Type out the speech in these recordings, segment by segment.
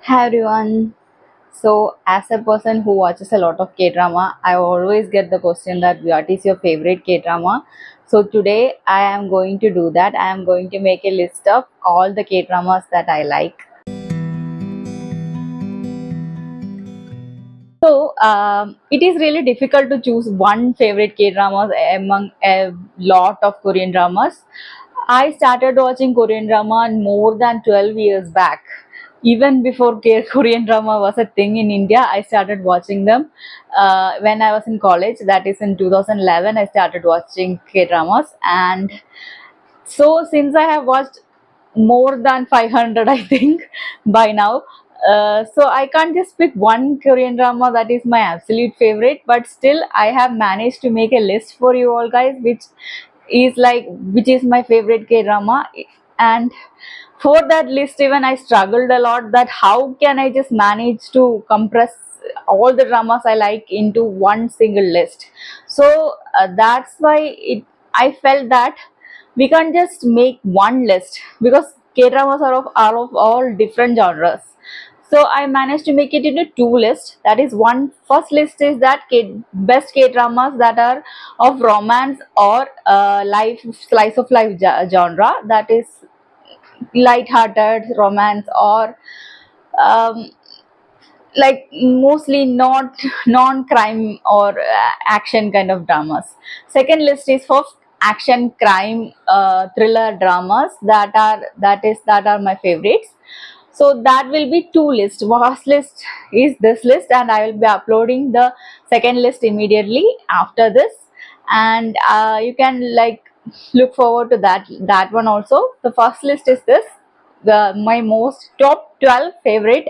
Hi everyone. So, as a person who watches a lot of K drama, I always get the question that what is your favorite K drama? So, today I am going to do that. I am going to make a list of all the K dramas that I like. So, it is really difficult to choose one favorite K dramas among a lot of Korean dramas. I started watching Korean drama more than 12 years back. Even before Korean drama was a thing in India, I started watching them when I was in college. That is in 2011, I started watching K dramas. And so, since I have watched more than 500, I think, by now, so I can't just pick one Korean drama that is my absolute favorite, but still, I have managed to make a list for you all guys, which is my favorite K drama. And for that list, even I struggled a lot that how can I just manage to compress all the dramas I like into one single list. So that's why I felt that we can't just make one list because K dramas are of all different genres. So I managed to make it into two lists. That is, one first list is that best K dramas that are of romance or life slice of life genre. That is light-hearted romance or um, like mostly not non-crime or action kind of dramas. Second list is for action crime thriller dramas that are my favorites. So that will be two lists. First list is this list, and I will be uploading the second list immediately after this. And you can like look forward to that one also. The first list is this: the my most top 12 favorite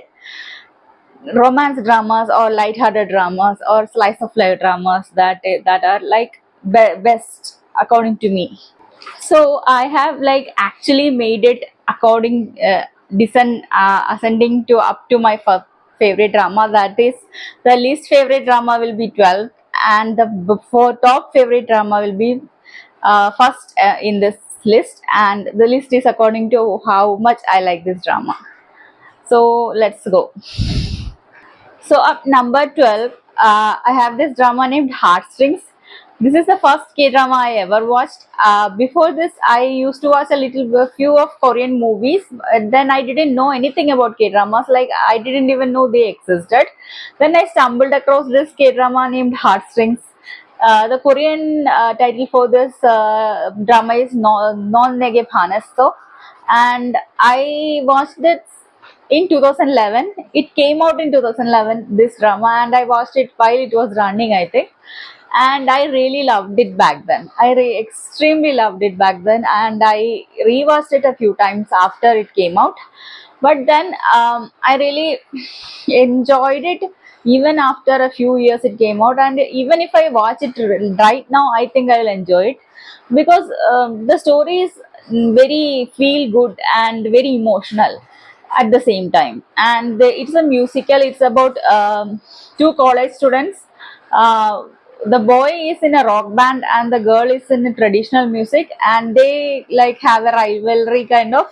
romance dramas or light-hearted dramas or slice of life dramas that are like best according to me. So I have like actually made it according ascending to up to my favorite drama. That is, the least favorite drama will be 12, and the before top favorite drama will be first in this list, and the list is according to how much I like this drama. So let's go. So up number 12, I have this drama named Heartstrings. This is the first K drama I ever watched. Before this, I used to watch a few of Korean movies. Then I didn't know anything about K dramas. Like I didn't even know they existed. Then I stumbled across this K drama named Heartstrings. The Korean title for this drama is Non Nege Phanesto, and I watched it in 2011. It came out in 2011, this drama, and I watched it while it was running, I think. And I really loved it back then. Extremely loved it back then, and I rewatched it a few times after it came out. But then I really enjoyed it even after a few years it came out, and even if I watch it right now, I think I will enjoy it because the story is very feel good and very emotional at the same time. And it's a musical. It's about two college students. uh, the boy is in a rock band and the girl is in traditional music, and they like have a rivalry kind of,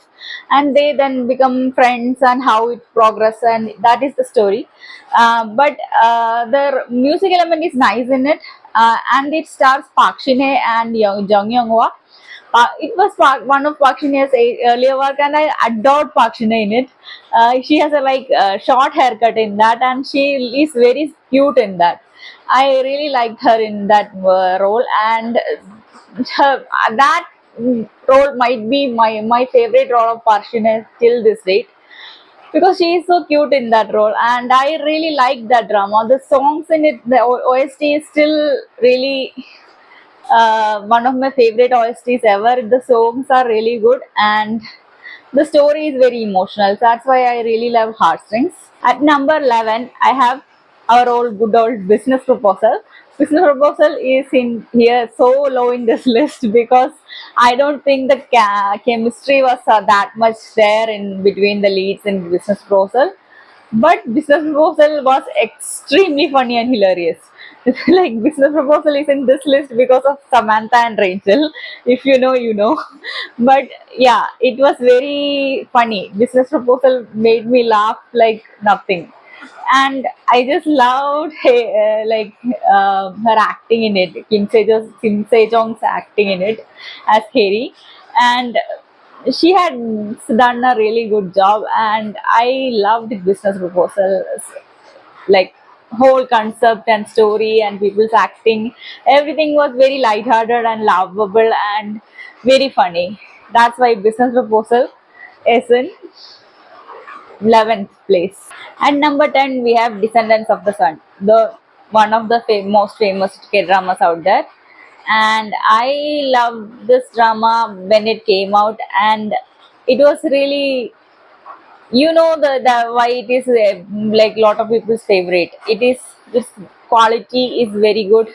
and they then become friends and how it progresses, and that is the story. But the music element is nice in it, and it stars Park Shin Hye and Jung Young Hwa. It was one of Park Shin Hye's earlier work, and I adored Park Shin Hye in it. She has a short haircut in that, and she is very cute in that. I really liked her in that role, and that role might be my favorite role of Park Shin Hye till this date because she is so cute in that role, and I really liked that drama. The songs in it, the OST is still really one of my favorite OSTs ever. The songs are really good, and the story is very emotional. So that's why I really love Heartstrings. At number 11, I have our old good old Business Proposal. Business Proposal is in here so low in this list because I don't think the chemistry was that much there in between the leads in Business Proposal. But Business Proposal was extremely funny and hilarious. Like business proposal is in this list because of Samantha and Rachel. If you know, you know. But yeah, it was very funny. Business proposal made me laugh like nothing, and I just loved her acting in it. Kim Sejong's acting in it as Harry, and she had done a really good job, and I loved business proposal, like whole concept and story and people's acting. Everything was very lighthearted and lovable and very funny. That's why business proposal is in 11th place. And number 10, we have Descendants of the Sun, the one of the most famous K dramas out there. And I loved this drama when it came out, and it was really, the why it is like lot of people's favorite. It is, its quality is very good,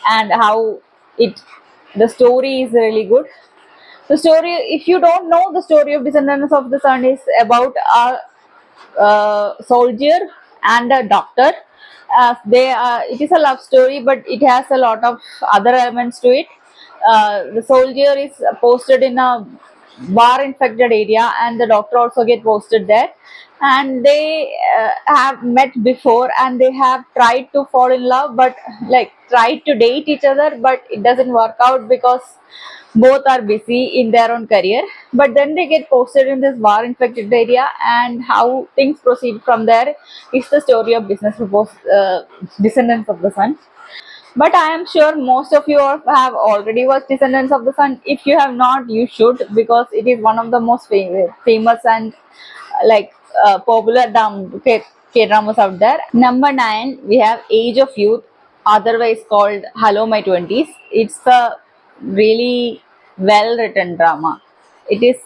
and how it, the story is really good. The story, if you don't know, the story of Descendants of the Sun is about a soldier and a doctor. It is a love story, but it has a lot of other elements to it. The soldier is posted in a war infected area, and the doctor also get posted there, and they have met before, and they have tried to fall in love, but like tried to date each other, but it doesn't work out because both are busy in their own career. But then they get posted in this war infected area, and how things proceed from there is the story of Descendants of the Sun. But I am sure most of you have already watched Descendants of the Sun. If you have not, you should, because it is one of the most famous and popular K-dramas out there. Number 9, we have Age of Youth, otherwise called Hello My 20s. It's a really well written drama. It is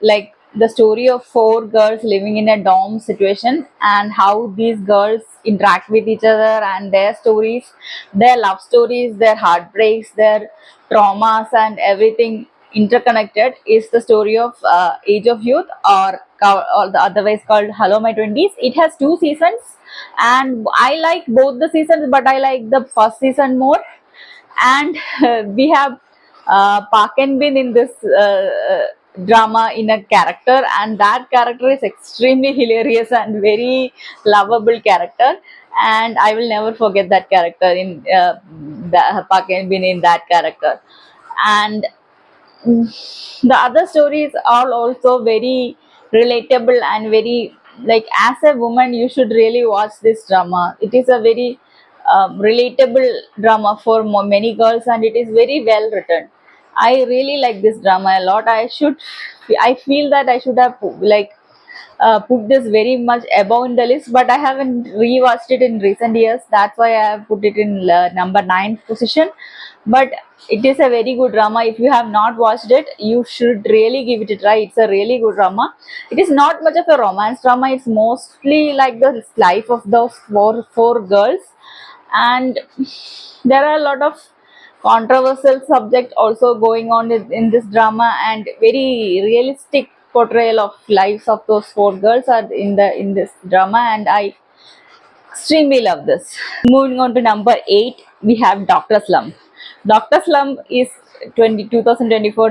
like the story of four girls living in a dorm situation, and how these girls interact with each other, and their stories, their love stories, their heartbreaks, their traumas, and everything interconnected is the story of Age of Youth, or the otherwise called Hello My 20s. It has 2 seasons, and I like both the seasons, but I like the first season more. And we have Park and Bin in this drama in a character, and that character is extremely hilarious and very lovable character, and I will never forget that character in the Park and Bin in that character. And the other stories are also very relatable and very, like, as a woman you should really watch this drama. It is a very relatable drama for many girls, and it is very well written. I really like this drama a lot. I feel that I should have put this very much above in the list, but I haven't rewatched it in recent years. That's why I have put it in number 9 position. But it is a very good drama. If you have not watched it, you should really give it a try. It's a really good drama. It is not much of a romance drama. It's mostly like the life of those four girls, and there are a lot of controversial subject also going on in this drama, and very realistic portrayal of lives of those four girls are in this drama, and I extremely love this. Moving on to number 8, we have Dr. Slump. Dr. Slump is 2024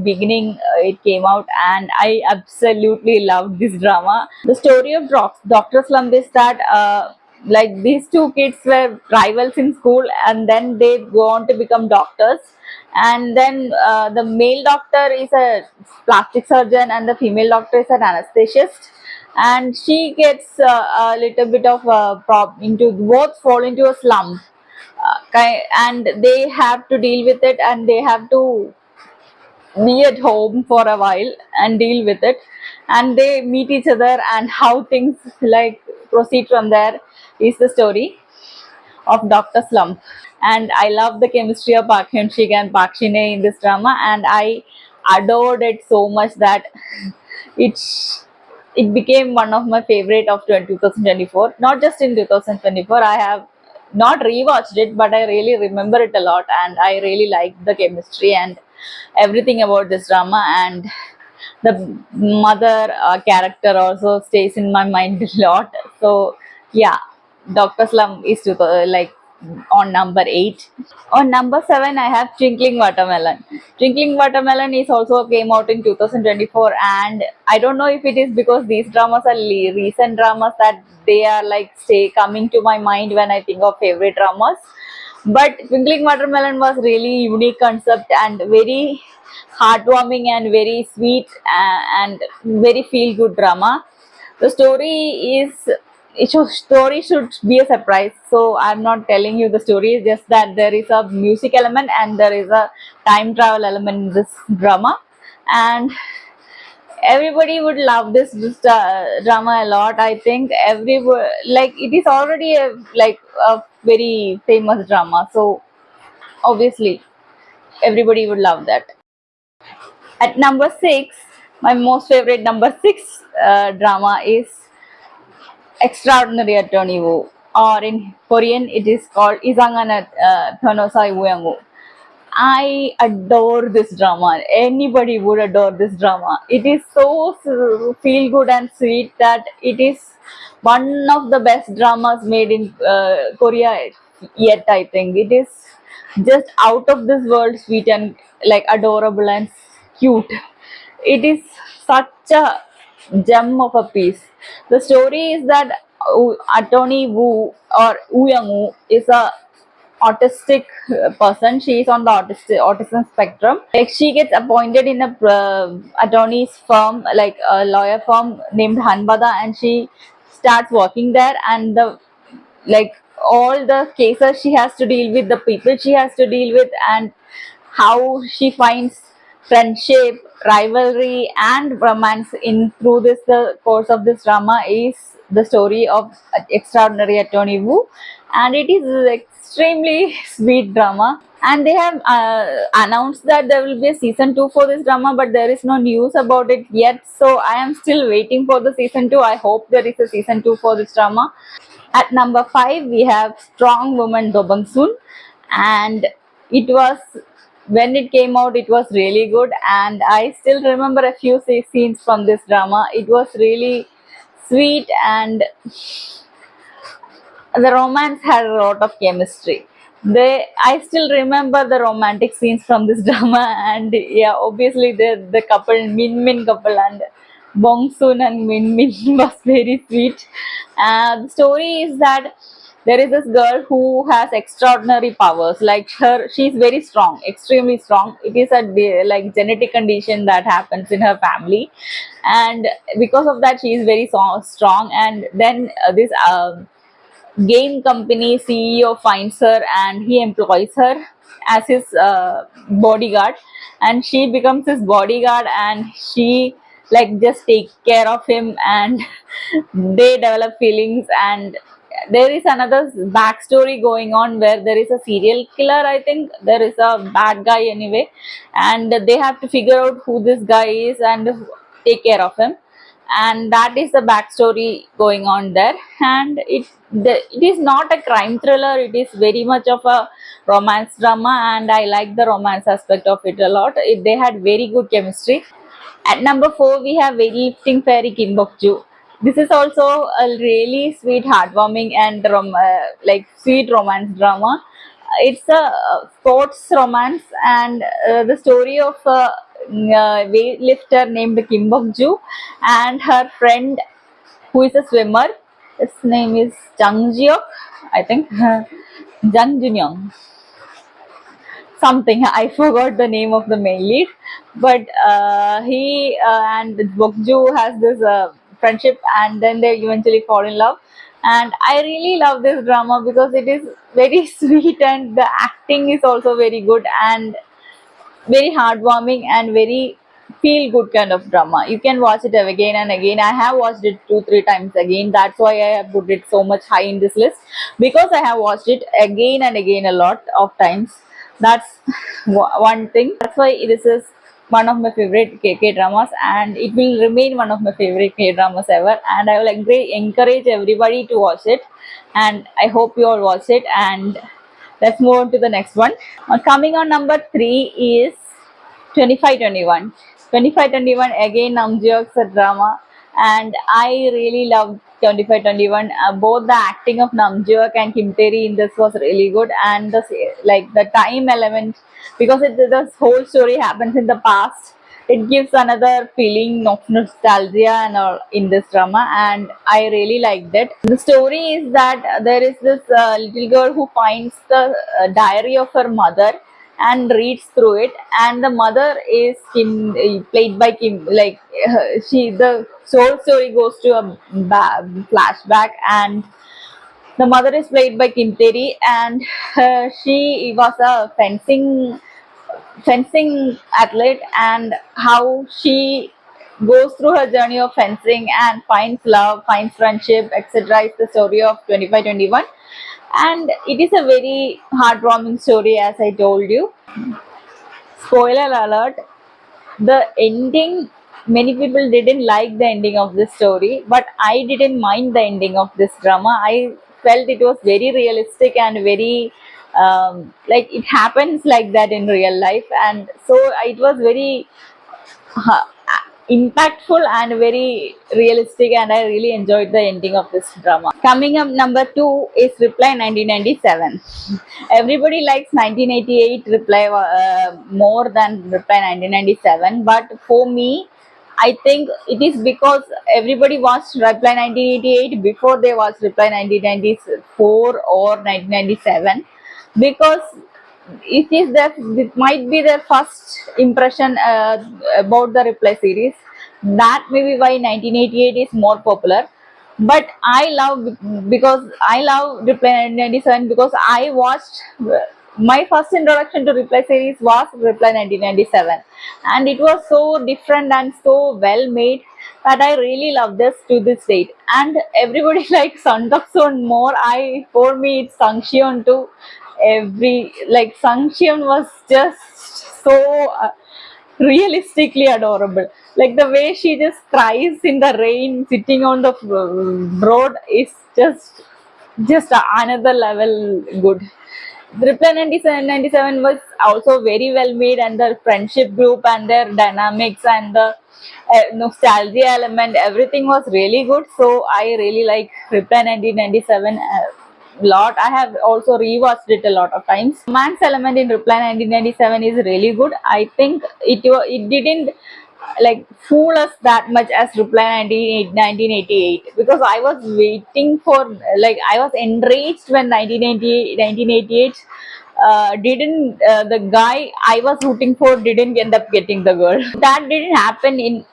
beginning, it came out, and I absolutely loved this drama. The story of Dr. Slump is that like these two kids were rivals in school, and then they go on to become doctors. And then the male doctor is a plastic surgeon, and the female doctor is an anesthetist, and she gets a little bit of into both fall into a slump, and they have to deal with it, and they have to be at home for a while and deal with it, and they meet each other, and how things like proceed from there is the story of Dr. Slump. And I love the chemistry of Park Hyun Sik and Park Shin Hye in this drama, and I adored it so much that it's it became one of my favorite of 2024. Not just in 2024, I have not rewatched it, but I really remember it a lot, and I really liked the chemistry and everything about this drama. And the mother character also stays in my mind a lot. So yeah, Dr. Slum is on number 8. On number 7, I have Twinkling Watermelon. Twinkling Watermelon is also came out in 2024, and I don't know if it is because these dramas are recent dramas that they are like stay coming to my mind when I think of favorite dramas. But Twinkling Watermelon was really unique concept and very heartwarming and very sweet and very feel good drama. The story should be a surprise, so I'm not telling you the story. It's just that there is a music element and there is a time travel element in this drama, and everybody would love this drama a lot. I think every like it is already a very famous drama, so obviously everybody would love that. At number 6, my most favorite number 6 drama is Extraordinary Attorney Woo, or in Korean it is called Izangana Thonosai Wuyangu. I adore this drama. Anybody would adore this drama. It is so feel good and sweet that it is one of the best dramas made in Korea yet. I think it is just out of this world sweet and like adorable and cute. It is such a gem of a piece. The story is that Attorney Woo or Woo Young Woo is a autistic person. She is on the autism spectrum. Like she gets appointed in a attorney's firm, like a lawyer firm named Hanbada, and she starts working there. And the like all the cases she has to deal with, the people she has to deal with, and how she finds friendship, rivalry, and romance in through this the course of this drama is the story of Extraordinary Attorney Woo, and it is extremely sweet drama. And they have announced that there will be a season 2 for this drama, but there is no news about it yet. So I am still waiting for the season 2. I hope there is a season 2 for this drama. At number 5, we have Strong Woman Do Bang Soon, and it was when it came out, it was really good, and I still remember a few scenes from this drama. It was really sweet, and the romance had a lot of chemistry. I still remember the romantic scenes from this drama, and yeah, obviously the couple Min Min couple and Bong Soon and Min Min was very sweet. The story is that there is this girl who has extraordinary powers. Like her, she's very strong, extremely strong. It is a like genetic condition that happens in her family, and because of that, she is very strong. And then this. Game company CEO finds her and he employs her as his bodyguard, and she becomes his bodyguard, and she like just take care of him, and they develop feelings. And there is another backstory going on where there is a serial killer. I think there is a bad guy anyway, and they have to figure out who this guy is and take care of him, and that is the backstory going on there. And it is not a crime thriller, it is very much of a romance drama, and I like the romance aspect of it a lot. They had very good chemistry. At number 4, we have Weightlifting Fairy Kim Bok Joo. This is also a really sweet, heartwarming, and like sweet romance drama. It's a sports romance, and the story of a weightlifter named Kim Bok Joo and her friend who is a swimmer. His name is Jang Jiok, I think. Jang Junyoung, something. I forgot the name of the main lead, but he and Bokju has this friendship, and then they eventually fall in love. And I really love this drama because it is very sweet, and the acting is also very good and very heartwarming and very feel good kind of drama. You can watch it again and again. I have watched it 2-3 times again. That's why I have put it so much high in this list, because I have watched it again and again a lot of times. That's one thing. That's why this is one of my favorite K dramas, and it will remain one of my favorite K dramas ever. And I will encourage everybody to watch it, and I hope you all watch it. And let's move on to the next one. Coming on number 3 is 2521. 2521 again Namjoon's drama, and I really love 25-21. Both the acting of Namjoon and Kim Tae-ri in this was really good, and the time element, because this whole story happens in the past. It gives another feeling of nostalgia and all in this drama, and I really liked it. The story is that there is this little girl who finds the diary of her mother and reads through it, and the mother is Kim, played by Kim. Like the whole story goes to a flashback, and the mother is played by Kim Tae-ri, and she was a fencing athlete, and how she goes through her journey of fencing and finds love, finds friendship, etc. is the story of 25-21, and it is a very heartwarming story, as I told you. Spoiler alert, the ending, many people didn't like the ending of this story, but I didn't mind the ending of this drama. I felt it was very realistic and very like it happens like that in real life, and so it was very uh, impactful and very realistic, and I really enjoyed the ending of this drama. Coming up, number two is Reply 1997. Everybody likes 1988 Reply more than Reply 1997, but for me, I think it is because everybody watched Reply 1988 before they watched Reply 1994 or 1997, because it might be their first impression about the Reply series. That may be why 1988 is more popular. But I love, because I love Reply 1997, because I watched my first introduction to Reply series was Reply 1997, and it was so different and so well made that I really love this to this date. And everybody likes Sun Sun more. For me it's Sangcheon too. Sangcheon was just so realistically adorable. Like the way she just cries in the rain, sitting on the road, is just another level good. Reply 97 was also very well made, and the friendship group and their dynamics and the nostalgia element, everything was really good. So I really like Reply 1997 a lot. I have also rewatched it a lot of times. Romance element in Reply 1997 is really good. I think it didn't like fool us that much as Reply 1988, because I was waiting for, like, I was enraged when 1988 didn't the guy I was rooting for didn't end up getting the girl. That didn't happen in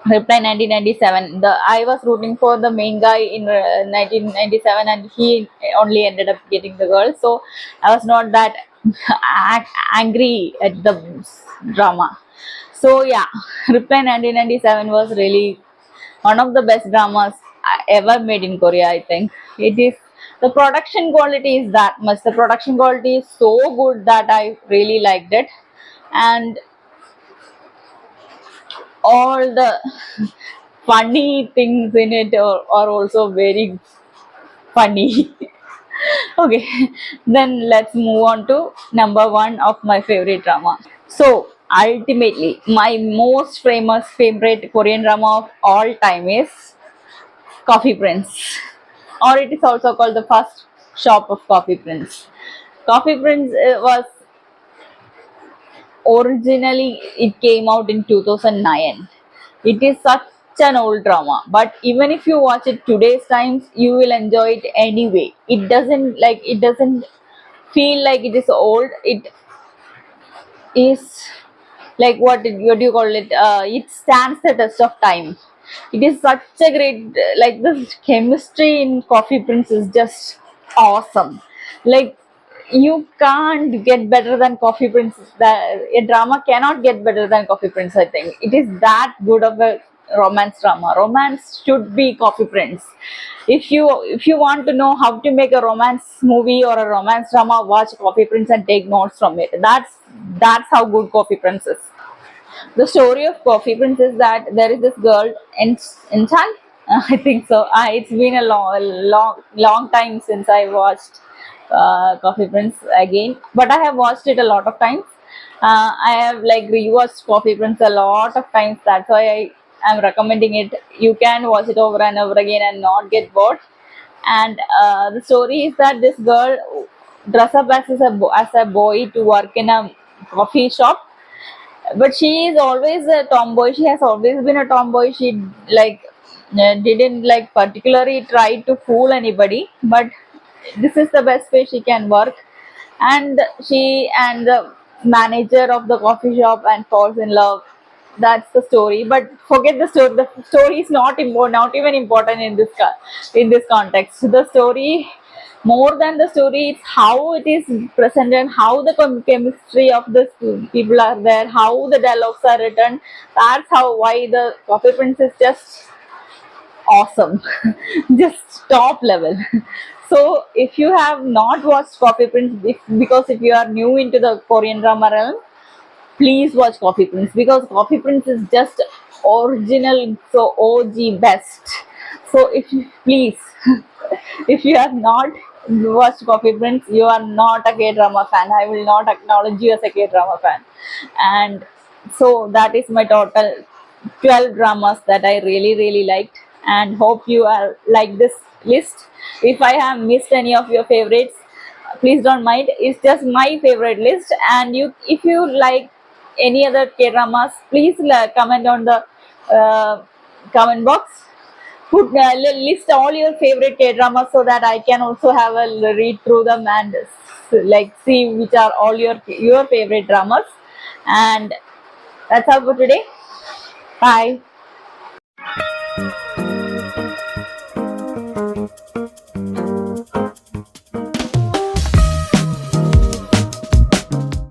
Reply 1997. I was rooting for the main guy in 1997, and he only ended up getting the girl. So I was not that angry at the drama. So yeah, Reply 1997 was really one of the best dramas ever made in Korea. I think it is. The production quality is that much. The production quality is so good that I really liked it, and all the funny things in it are also very funny. Okay, then let's move on to number one of my favorite drama. So ultimately, my most famous favorite Korean drama of all time is Coffee Prince, or it is also called the first shop of Coffee Prince. Coffee Prince was originally, it came out in 2009. It is such an old drama, but even if you watch it today's times, you will enjoy it anyway. It doesn't feel like it is old. It is like, what do you call it? It stands the test of time. It is such a great, like, the chemistry in Coffee Prince is just awesome. Like, you can't get better than Coffee Prince. A drama cannot get better than Coffee Prince. I think it is that good of a romance drama. Romance should be Coffee Prince. If you want to know how to make a romance movie or a romance drama, watch Coffee Prince and take notes from it. That's how good Coffee Prince is. The story of Coffee Prince is that there is this girl in Enchan. I think so. It's been a long time since I watched Coffee Prince again, but I have watched it a lot of times. I have like rewatched Coffee Prince a lot of times. That's why I'm recommending it. You can watch it over and over again and not get bored. And the story is that this girl dress up as a boy to work in a coffee shop, but she is always a tomboy. She has always been a tomboy. She like didn't like particularly try to fool anybody, but this is the best way she can work. And she and the manager of the coffee shop and falls in love. That's the story. But forget the story. The story is not important, not even important in in this context. The story, more than the story, it's how it is presented, how the chemistry of the people are there, how the dialogues are written. That's how why the Coffee Prince is just awesome, just top level. So if you have not watched Coffee Prince, because if you are new into the Korean drama realm, please watch Coffee Prince, because Coffee Prince is just original, so OG best. So if you please, if you have not watched Coffee Prince, you are not a K drama fan. I will not acknowledge you as a K drama fan. And so that is my total 12 dramas that I really liked, and hope you are like this list. If I have missed any of your favorites, please don't mind. It's just my favorite list, and you, if you like any other K dramas, please comment on the uh, comment box. Put list all your favorite K dramas so that I can also have a read through them and like see which are all your favorite dramas. And that's all for today. Bye.